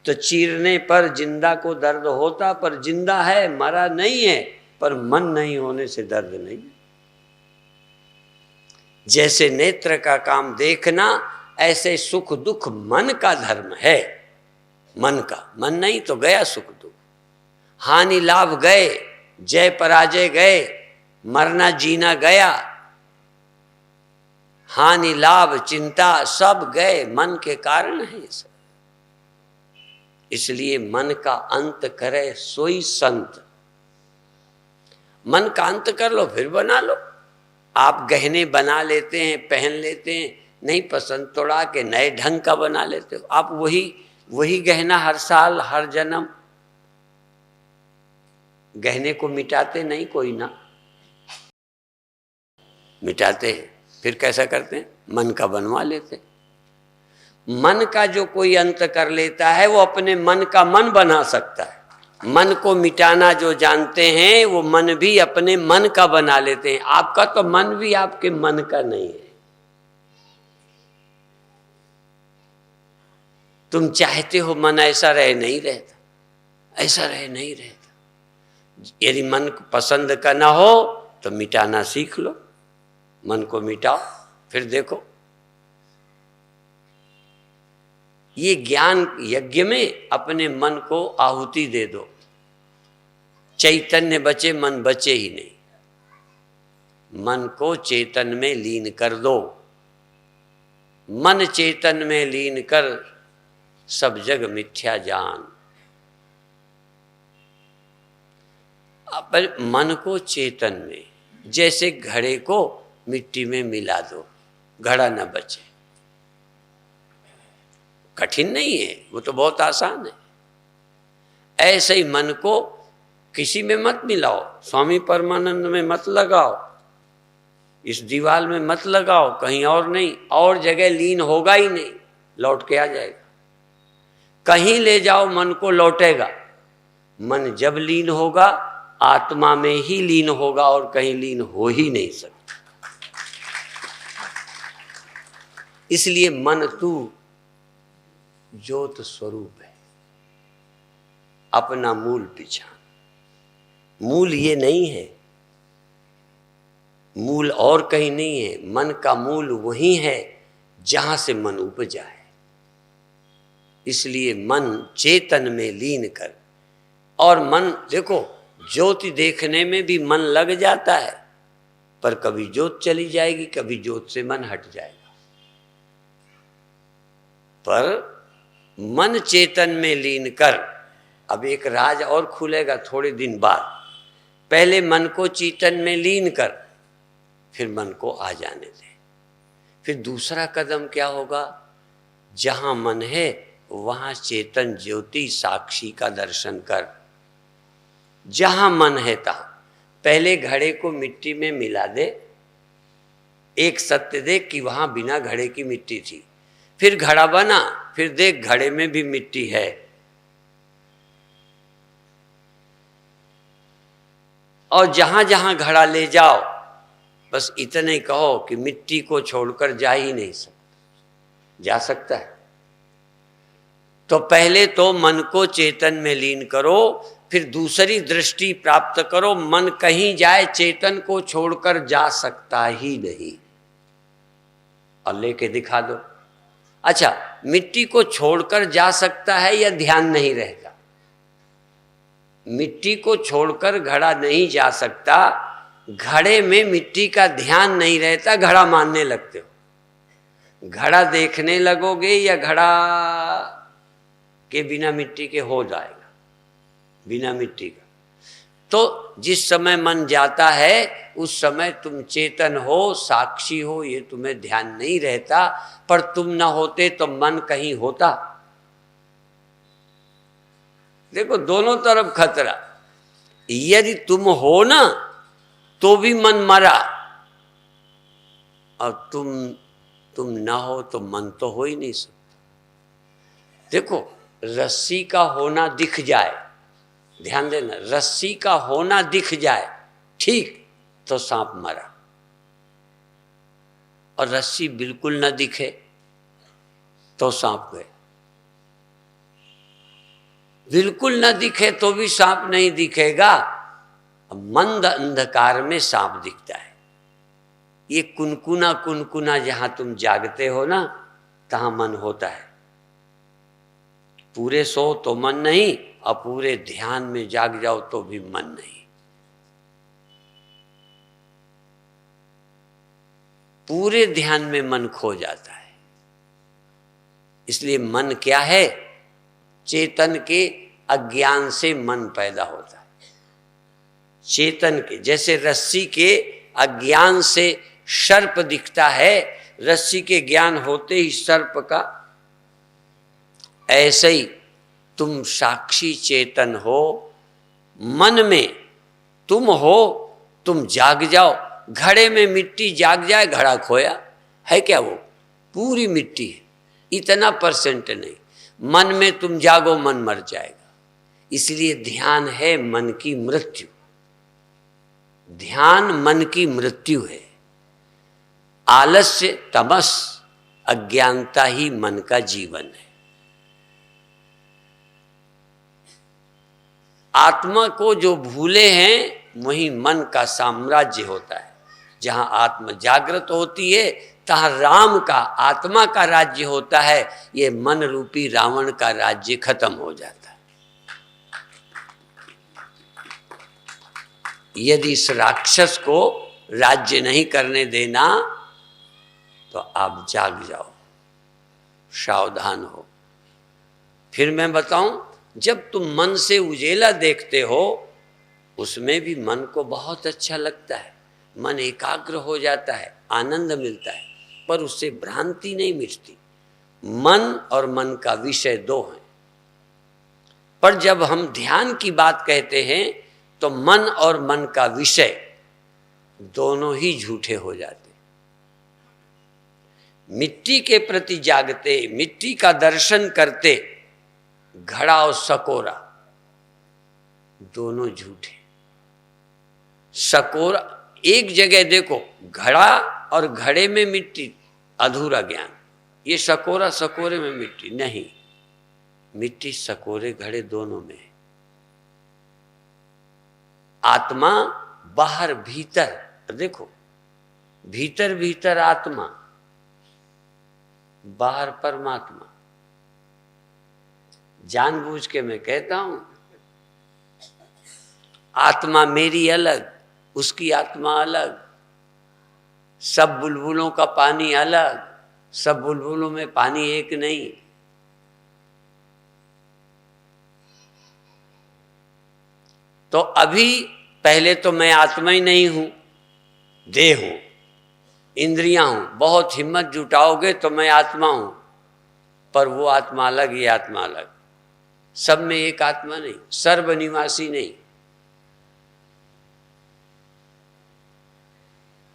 तो चीरने पर जिंदा को दर्द होता। पर जिंदा है, मरा नहीं है, पर मन नहीं होने से दर्द नहीं। जैसे नेत्र का काम देखना, ऐसे सुख दुख मन का धर्म है। मन का, मन नहीं तो गया सुख दुख, हानि लाभ गए, जय पराजय गए, मरना जीना गया, हानि लाभ चिंता सब गए, मन के कारण है सब। इसलिए मन का अंत करे सोई संत। मन का अंत कर लो, फिर बना लो। आप गहने बना लेते हैं, पहन लेते हैं, नहीं पसंद तोड़ा के नए ढंग का बना लेते हो। आप वही गहना हर साल हर जन्म, गहने को मिटाते नहीं कोई ना, मिटाते हैं। फिर कैसा करते हैं? मन का बनवा लेते हैं। मन का जो कोई अंत कर लेता है वो अपने मन का मन बना सकता है। मन को मिटाना जो जानते हैं वो मन भी अपने मन का बना लेते हैं। आपका तो मन भी आपके मन का नहीं है। तुम चाहते हो मन ऐसा रहे, नहीं रहता, ऐसा रहे, नहीं रहता। यदि मन पसंद का ना हो तो मिटाना सीख लो, मन को मिटाओ, फिर देखो। ये ज्ञान यज्ञ में अपने मन को आहुति दे दो, चैतन्य बचे, मन बचे ही नहीं। मन को चेतन में लीन कर दो। मन चेतन में लीन कर सब जग मिथ्या जान। अपन मन को चेतन में, जैसे घड़े को मिट्टी में मिला दो, घड़ा न बचे। कठिन नहीं है, वो तो बहुत आसान है। ऐसे ही मन को किसी में मत मिलाओ, स्वामी परमानंद में मत लगाओ, इस दीवार में मत लगाओ, कहीं और नहीं, और जगह लीन होगा ही नहीं, लौट के आ जाएगा। कहीं ले जाओ मन को, लौटेगा। मन जब लीन होगा आत्मा में ही लीन होगा और कहीं लीन हो ही नहीं सकता। इसलिए मन तू ज्योत स्वरूप है, अपना मूल पहचान। मूल ये नहीं है, मूल और कहीं नहीं है, मन का मूल वही है जहां से मन उपजा है। इसलिए मन चेतन में लीन कर, और मन देखो ज्योति देखने में भी मन लग जाता है, पर कभी ज्योत चली जाएगी, कभी ज्योत से मन हट जाएगा। पर मन चेतन में लीन कर, अब एक राज और खुलेगा थोड़े दिन बाद। पहले मन को चेतन में लीन कर, फिर मन को आ जाने दे। फिर दूसरा कदम क्या होगा? जहां मन है वहां चेतन ज्योति साक्षी का दर्शन कर। जहां मन है तहां पहले घड़े को मिट्टी में मिला दे, एक सत्य देख कि वहां बिना घड़े की मिट्टी थी, फिर घड़ा बना, फिर देख घड़े में भी मिट्टी है। और जहां जहां घड़ा ले जाओ, बस इतना ही कहो कि मिट्टी को छोड़कर जा ही नहीं सकता। जा सकता है तो पहले तो मन को चेतन में लीन करो, फिर दूसरी दृष्टि प्राप्त करो। मन कहीं जाए चेतन को छोड़कर जा सकता ही नहीं, और लेके दिखा दो। अच्छा, मिट्टी को छोड़कर जा सकता है या ध्यान नहीं रहेगा? मिट्टी को छोड़कर घड़ा नहीं जा सकता, घड़े में मिट्टी का ध्यान नहीं रहता, घड़ा मानने लगते हो। घड़ा देखने लगोगे या घड़ा के बिना मिट्टी के हो जाएगा, बिना मिट्टी का। तो जिस समय मन जाता है उस समय तुम चेतन हो, साक्षी हो, ये तुम्हें ध्यान नहीं रहता। पर तुम ना होते तो मन कहीं होता। देखो दोनों तरफ खतरा। यदि तुम हो ना तो भी मन मरा, और तुम ना हो तो मन तो हो ही नहीं सकता। देखो रस्सी का होना दिख जाए, ध्यान देना, रस्सी का होना दिख जाए ठीक तो सांप मरा, और रस्सी बिल्कुल न दिखे तो सांप गए। बिल्कुल न दिखे तो भी सांप नहीं दिखेगा, मंद अंधकार में सांप दिखता है। ये कुनकुना कुनकुना जहां तुम जागते हो ना, तहां मन होता है। पूरे सो तो मन नहीं, और पूरे ध्यान में जाग जाओ तो भी मन नहीं। पूरे ध्यान में मन खो जाता है। इसलिए मन क्या है? चेतन के अज्ञान से मन पैदा होता है। चेतन के, जैसे रस्सी के अज्ञान से सर्प दिखता है, रस्सी के ज्ञान होते ही सर्प का, ऐसे ही तुम साक्षी चेतन हो। मन में तुम हो, तुम जाग जाओ। घड़े में मिट्टी जाग जाए, घड़ा खोया है क्या? वो पूरी मिट्टी है, इतना परसेंट नहीं। मन में तुम जागो, मन मर जाएगा। इसलिए ध्यान है मन की मृत्यु। ध्यान मन की मृत्यु है। आलस्य, तमस, अज्ञानता ही मन का जीवन है। आत्मा को जो भूले हैं वही मन का साम्राज्य होता है। जहां आत्मा जागृत होती है तहां राम का, आत्मा का राज्य होता है। ये मन रूपी रावण का राज्य खत्म हो जाता है। यदि इस राक्षस को राज्य नहीं करने देना तो आप जाग जाओ, सावधान हो। फिर मैं बताऊं, जब तुम मन से उजेला देखते हो उसमें भी मन को बहुत अच्छा लगता है, मन एकाग्र हो जाता है, आनंद मिलता है, पर उससे भ्रांति नहीं मिटती। मन और मन का विषय दो हैं। पर जब हम ध्यान की बात कहते हैं तो मन और मन का विषय दोनों ही झूठे हो जाते। मिट्टी के प्रति जागते, मिट्टी का दर्शन करते, घड़ा और सकोरा दोनों झूठे। सकोरा, एक जगह देखो घड़ा और घड़े में मिट्टी, अधूरा ज्ञान। ये सकोरा सकोरे में मिट्टी नहीं, मिट्टी सकोरे घड़े दोनों में है। आत्मा बाहर भीतर, देखो भीतर भीतर आत्मा, बाहर परमात्मा। जानबूझ के मैं कहता हूं आत्मा मेरी अलग, उसकी आत्मा अलग, सब बुलबुलों का पानी अलग, सब बुलबुलों में पानी एक नहीं। तो अभी पहले तो मैं आत्मा ही नहीं हूं, देह हूं, इंद्रियां हूं। बहुत हिम्मत जुटाओगे तो मैं आत्मा हूं, पर वो आत्मा अलग, ये आत्मा अलग। सब में एक आत्मा नहीं, सर्वनिवासी नहीं,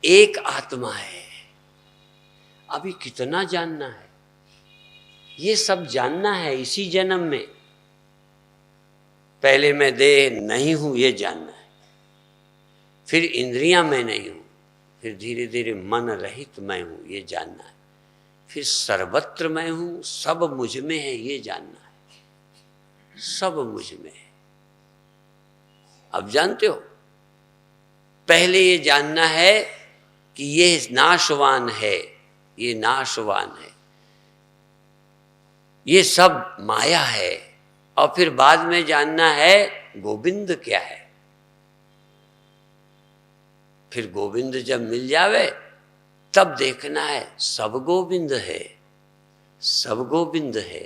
एक आत्मा है। अभी कितना जानना है, ये सब जानना है इसी जन्म में। पहले मैं देह नहीं हूं ये जानना है, फिर इंद्रियां मैं नहीं हूं, फिर धीरे धीरे मन रहित मैं हूं ये जानना है, फिर सर्वत्र मैं हूं, सब मुझ में है ये जानना है, सब मुझ में है। अब जानते हो, पहले ये जानना है कि ये नाशवान है, ये नाशवान है, ये सब माया है। और फिर बाद में जानना है गोविंद क्या है। फिर गोविंद जब मिल जावे तब देखना है सब गोविंद है, सब गोविंद है,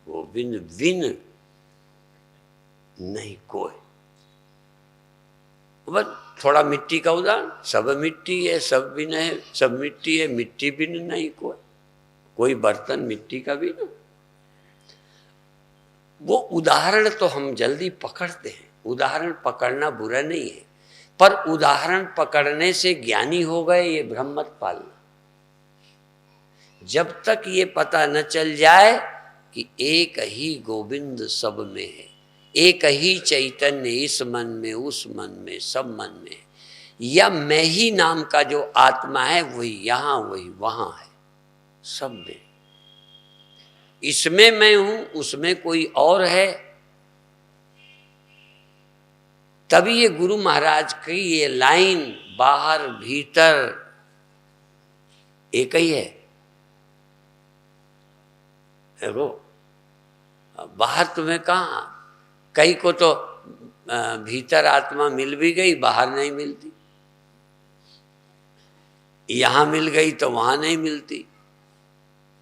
गोविंद बिन नहीं कोई। बस थोड़ा मिट्टी का उदाहरण, सब मिट्टी है, सब बिन है, सब मिट्टी है, मिट्टी बिन नहीं कोई, कोई बर्तन मिट्टी का भी ना। वो उदाहरण तो हम जल्दी पकड़ते हैं, उदाहरण पकड़ना बुरा नहीं है, पर उदाहरण पकड़ने से ज्ञानी हो गए ये भ्रम मत पालना। जब तक ये पता न चल जाए कि एक ही गोविंद सब में है, एक ही चैतन्य इस मन में, उस मन में, सब मन में, या मैं ही नाम का जो आत्मा है वही यहाँ वही वहां है, सब में। इसमें मैं हूं, उसमें कोई और है। तभी ये गुरु महाराज की ये लाइन बाहर भीतर एक ही है। देखो बाहर तुम्हें कहाँ, कई को तो भीतर आत्मा मिल भी गई, बाहर नहीं मिलती, यहां मिल गई तो वहां नहीं मिलती।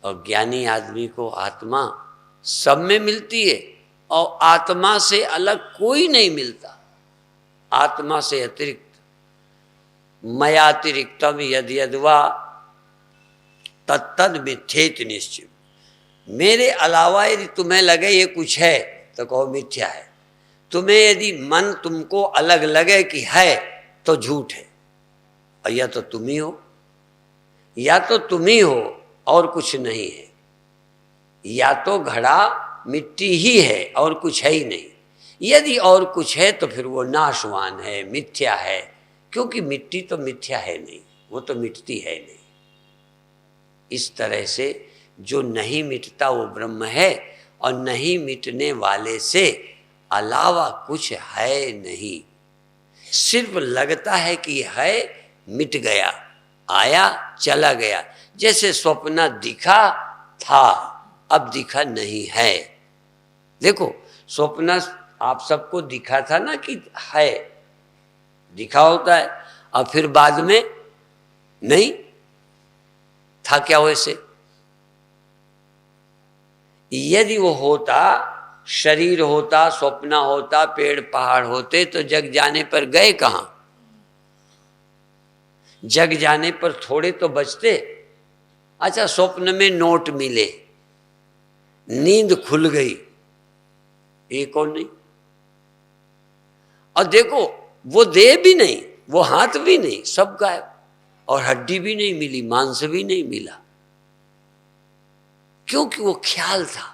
और ज्ञानी आदमी को आत्मा सब में मिलती है, और आत्मा से अलग कोई नहीं मिलता। आत्मा से अतिरिक्त मयातिरिक्तम यद यद्वा तत्तद मिथ्येति निश्चित। मेरे अलावा यदि तुम्हें लगे ये कुछ है तो कहो मिथ्या है। तुम्हें यदि मन तुमको अलग लगे कि है तो झूठ है। और या तो तुम ही हो, या तो तुम ही हो और कुछ नहीं है, या तो घड़ा मिट्टी ही है और कुछ है ही नहीं। यदि और कुछ है तो फिर वो नाशवान है, मिथ्या है, क्योंकि मिट्टी तो मिथ्या है नहीं, वो तो मिटती है नहीं। इस तरह से जो नहीं मिटता वो ब्रह्म है, और नहीं मिटने वाले से अलावा कुछ है नहीं। सिर्फ लगता है कि है, मिट गया, आया चला गया। जैसे स्वप्न दिखा था, अब दिखा नहीं है। देखो स्वप्न आप सबको दिखा था ना कि है, दिखा होता है, और फिर बाद में नहीं था क्या वैसे। यदि वो होता, शरीर होता, स्वप्न होता, पेड़ पहाड़ होते, तो जग जाने पर गए कहां? जग जाने पर थोड़े तो बचते। अच्छा स्वप्न में नोट मिले, नींद खुल गई, एक और नहीं। और देखो वो देह भी नहीं, वो हाथ भी नहीं, सब गायब, और हड्डी भी नहीं मिली, मांस भी नहीं मिला, क्योंकि वो ख्याल था।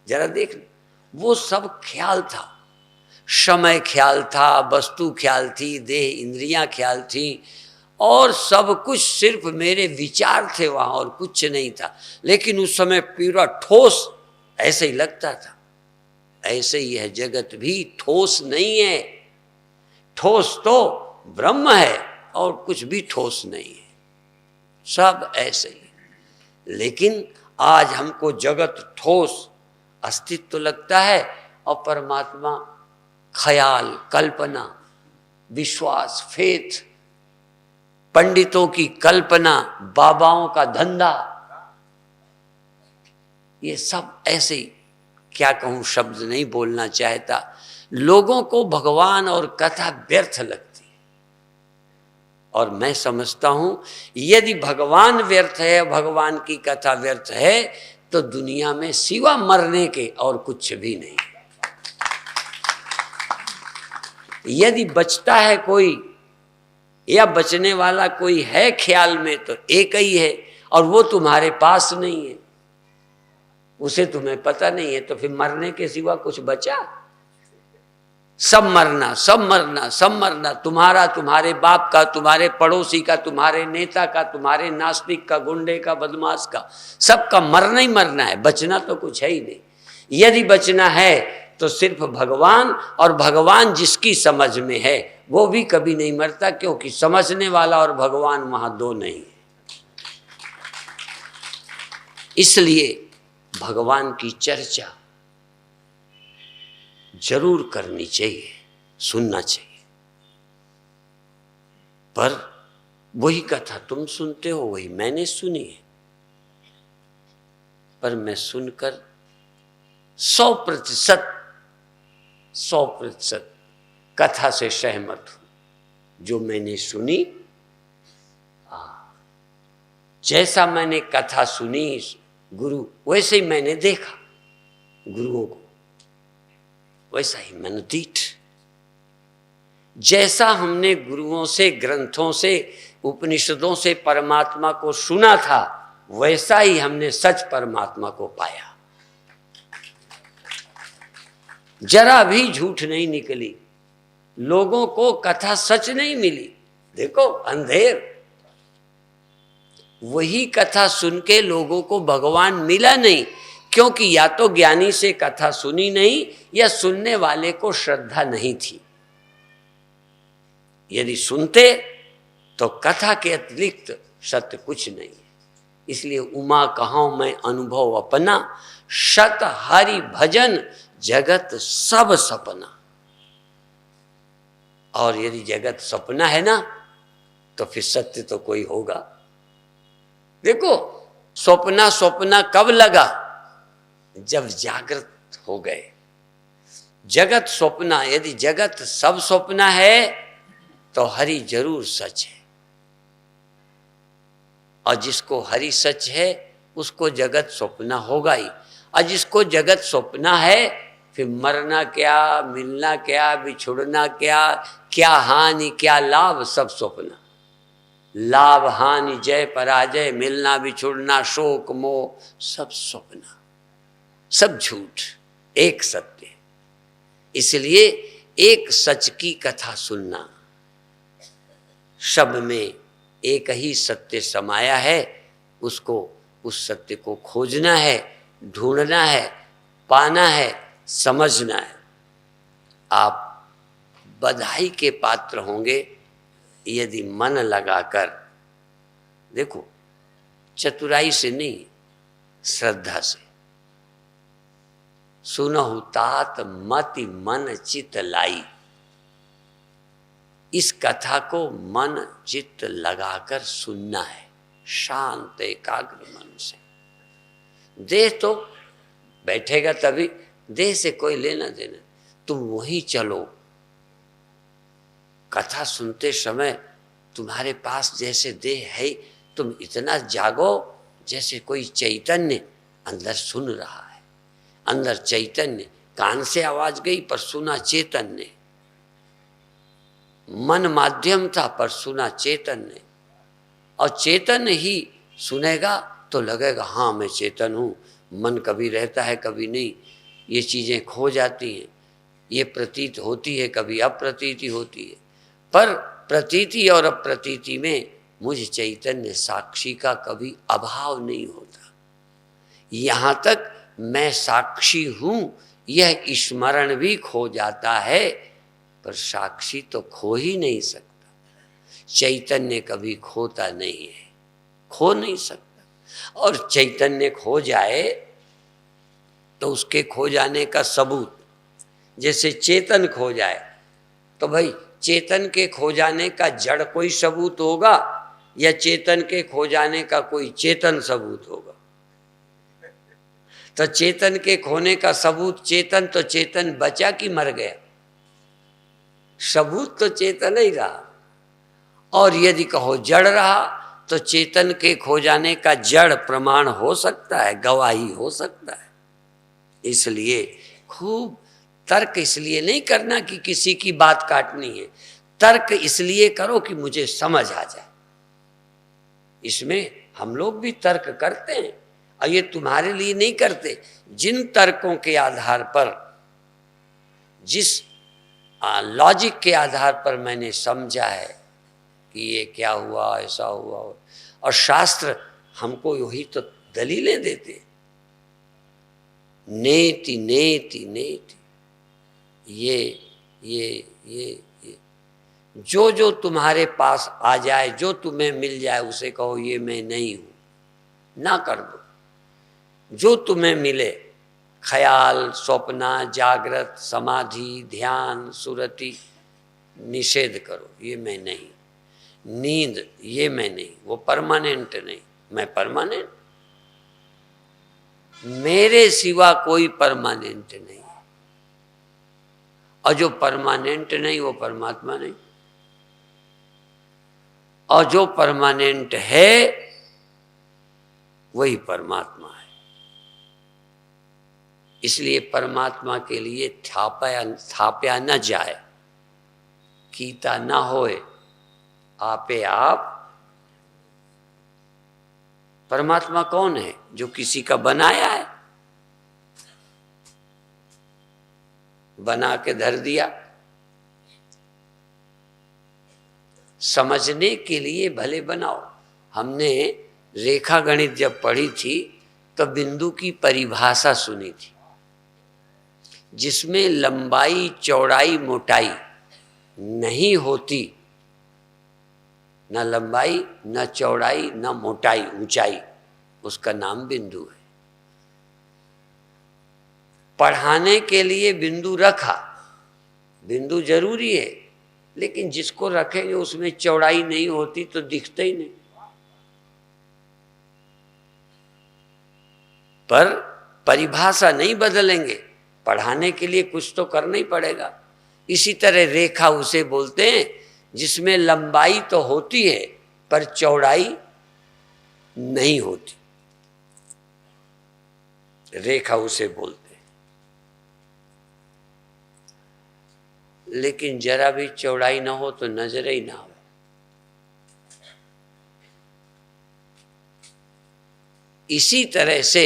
जरा देख, वो सब ख्याल था। समय ख्याल था, वस्तु ख्याल थी, देह इंद्रियां ख्याल थी, और सब कुछ सिर्फ मेरे विचार थे वहाँ, और कुछ नहीं था। लेकिन उस समय पूरा ठोस ऐसे ही लगता था। ऐसे ही है जगत भी, ठोस नहीं है। ठोस तो ब्रह्म है और कुछ भी ठोस नहीं है, सब ऐसे ही। लेकिन आज हमको जगत ठोस अस्तित्व तो लगता है, और परमात्मा ख्याल, कल्पना, विश्वास, फेथ, पंडितों की कल्पना, बाबाओं का धंधा, ये सब ऐसे ही, क्या कहूं, शब्द नहीं बोलना चाहता। लोगों को भगवान और कथा व्यर्थ लगती है, और मैं समझता हूं यदि भगवान व्यर्थ है, भगवान की कथा व्यर्थ है, तो दुनिया में सिवा मरने के और कुछ भी नहीं। यदि बचता है कोई या बचने वाला कोई है ख्याल में, तो एक ही है, और वो तुम्हारे पास नहीं है, उसे तुम्हें पता नहीं है, तो फिर मरने के सिवा कुछ बचा? सब मरना, सब मरना, सब मरना, तुम्हारा, तुम्हारे बाप का, तुम्हारे पड़ोसी का, तुम्हारे नेता का, तुम्हारे नास्तिक का, गुंडे का, बदमाश का, सबका मरना ही मरना है, बचना तो कुछ है ही नहीं। यदि बचना है तो सिर्फ भगवान, और भगवान जिसकी समझ में है वो भी कभी नहीं मरता, क्योंकि समझने वाला और भगवान वहां दो नहीं है। इसलिए भगवान की चर्चा जरूर करनी चाहिए, सुनना चाहिए। पर वही कथा तुम सुनते हो, वही मैंने सुनी है, पर मैं सुनकर 100% कथा से सहमत हूं। जो मैंने सुनी, जैसा मैंने कथा सुनी गुरु, वैसे ही मैंने देखा गुरुओं को, वैसा ही मैंने दीठ। जैसा हमने गुरुओं से, ग्रंथों से, उपनिषदों से परमात्मा को सुना था, वैसा ही हमने सच परमात्मा को पाया। जरा भी झूठ नहीं निकली, लोगों को कथा सच नहीं मिली। देखो अंधेर, वही कथा सुन के लोगों को भगवान मिला नहीं, क्योंकि या तो ज्ञानी से कथा सुनी नहीं, या सुनने वाले को श्रद्धा नहीं थी। यदि सुनते तो कथा के अतिरिक्त सत्य कुछ नहीं है। इसलिए उमा कहाऊं मैं अनुभव अपना, शत हरि भजन जगत सब सपना। और यदि जगत सपना है ना, तो फिर सत्य तो कोई होगा। देखो स्वप्ना, स्वप्ना कब लगा? जब जागृत हो गए। जगत स्वप्ना, यदि जगत सब स्वप्ना है तो हरि जरूर सच है, और जिसको हरि सच है उसको जगत स्वप्ना होगा ही। और जिसको जगत स्वप्ना है, फिर मरना क्या, मिलना क्या, बिछुड़ना क्या, क्या हानि क्या लाभ, सब स्वप्न। लाभ हानि, जय पराजय, मिलना बिछुड़ना, शोक मोह, सब स्वप्न, सब झूठ, एक सत्य। इसलिए एक सच की कथा सुनना, सब में एक ही सत्य समाया है, उसको, उस सत्य को खोजना है, ढूंढना है, पाना है, समझना है। आप बधाई के पात्र होंगे यदि मन लगाकर, देखो चतुराई से नहीं, श्रद्धा से। सुनहु तात मति मन चित लाई। इस कथा को मन चित्त लगाकर सुनना है, शांत एकाग्र मन से। देह तो बैठेगा तभी, देह से कोई लेना देना, तुम वहीं चलो। कथा सुनते समय तुम्हारे पास जैसे देह है, तुम इतना जागो जैसे कोई चैतन्य अंदर सुन रहा है। अंदर चैतन्य, कान से आवाज गई पर सुना चैतन्य, मन माध्यम था पर सुना चैतन्य। और चेतन ही सुनेगा तो लगेगा हाँ मैं चेतन हूँ। मन कभी रहता है कभी नहीं, ये चीज़ें खो जाती हैं। ये प्रतीत होती है, कभी अप्रतीति होती है, पर प्रतीति और अप्रतीति में मुझ चैतन्य साक्षी का कभी अभाव नहीं होता। यहाँ तक मैं साक्षी हूँ यह स्मरण भी खो जाता है, पर साक्षी तो खो ही नहीं सकता। चैतन्य कभी खोता नहीं है, खो नहीं सकता। और चैतन्य खो जाए तो उसके खो जाने का सबूत, जैसे चेतन खो जाए तो भाई चेतन के खो जाने का जड़ कोई सबूत होगा या चेतन के खो जाने का कोई चेतन सबूत होगा? तो चेतन के खोने का सबूत चेतन, तो चेतन बचा कि मर गया? सबूत तो चेतन ही रहा। और यदि कहो जड़ रहा तो चेतन के खो जाने का जड़ प्रमाण हो सकता है, गवाही हो सकता है। इसलिए खूब तर्क इसलिए नहीं करना कि किसी की बात काटनी है, तर्क इसलिए करो कि मुझे समझ आ जाए। इसमें हम लोग भी तर्क करते हैं, और ये तुम्हारे लिए नहीं करते। जिन तर्कों के आधार पर, जिस लॉजिक के आधार पर मैंने समझा है कि ये क्या हुआ, ऐसा हुआ, और शास्त्र हमको वही तो दलीलें देते, नेति नेति नेति, ये जो जो तुम्हारे पास आ जाए, जो तुम्हें मिल जाए उसे कहो ये मैं नहीं हूं, ना कर दो। जो तुम्हें मिले, ख्याल, स्वप्ना, जागृत, समाधि, ध्यान, सुरति, निषेध करो, ये मैं नहीं। नींद, ये मैं नहीं, वो परमानेंट नहीं, मैं परमानेंट। मेरे सिवा कोई परमानेंट नहीं, और जो परमानेंट नहीं वो परमात्मा नहीं, और जो परमानेंट है वही परमात्मा है। इसलिए परमात्मा के लिए थाप्या न जाए, कीता न होए, आपे आप। परमात्मा कौन है? जो किसी का बनाया है, बना के धर दिया। समझने के लिए भले बनाओ। हमने रेखा गणित जब पढ़ी थी तो बिंदु की परिभाषा सुनी थी, जिसमें लंबाई, चौड़ाई, मोटाई नहीं होती, न लंबाई, न चौड़ाई, न मोटाई, ऊंचाई, उसका नाम बिंदु है। पढ़ाने के लिए बिंदु रखा, बिंदु जरूरी है, लेकिन जिसको रखेंगे उसमें चौड़ाई नहीं होती तो दिखता ही नहीं। पर परिभाषा नहीं बदलेंगे, पढ़ाने के लिए कुछ तो करना ही पड़ेगा। इसी तरह रेखा उसे बोलते हैं जिसमें लंबाई तो होती है पर चौड़ाई नहीं होती, रेखा उसे बोलते हैं। लेकिन जरा भी चौड़ाई ना हो तो नजर ही ना हो। इसी तरह से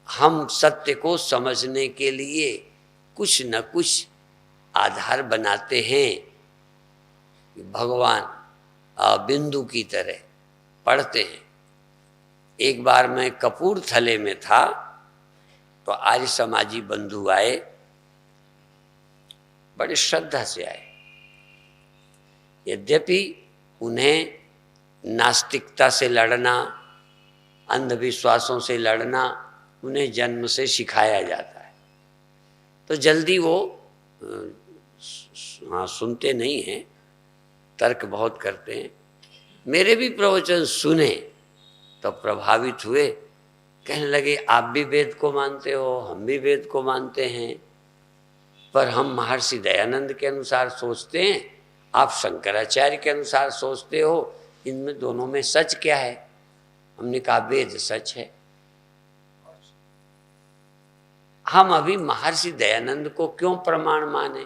हम सत्य को समझने के लिए कुछ न कुछ आधार बनाते हैं। भगवान बिंदु की तरह पढ़ते हैं। एक बार मैं कपूरथले में था तो आर्य समाजी बंधु आए, बड़े श्रद्धा से आए। यद्यपि उन्हें नास्तिकता से लड़ना, अंधविश्वासों से लड़ना उन्हें जन्म से सिखाया जाता है, तो जल्दी वो सुनते नहीं हैं, तर्क बहुत करते हैं। मेरे भी प्रवचन सुने तो प्रभावित हुए, कहने लगे आप भी वेद को मानते हो, हम भी वेद को मानते हैं, पर हम महर्षि दयानंद के अनुसार सोचते हैं, आप शंकराचार्य के अनुसार सोचते हो, इनमें दोनों में सच क्या है? हमने कहा वेद सच है। हम अभी महर्षि दयानंद को क्यों प्रमाण माने,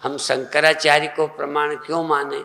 हम शंकराचार्य को प्रमाण क्यों माने?